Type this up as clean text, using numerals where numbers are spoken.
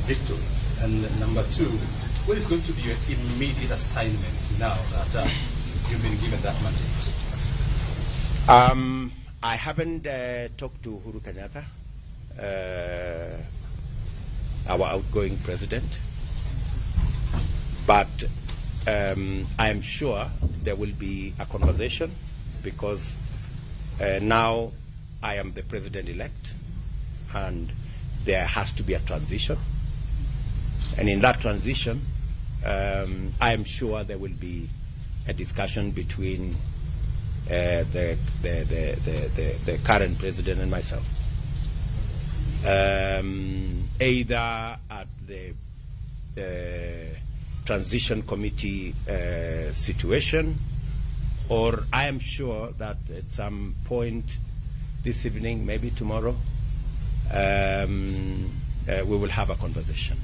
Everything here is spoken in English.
victory? And number two, what is going to be your immediate assignment now that you've been given that mandate? I haven't talked to Uhuru Kenyatta, our outgoing president, but I am sure there will be a conversation because now I am the president-elect and there has to be a transition. And in that transition, I am sure there will be a discussion between the current president and myself. Either at the transition committee situation, or I am sure that at some point this evening, maybe tomorrow, we will have a conversation.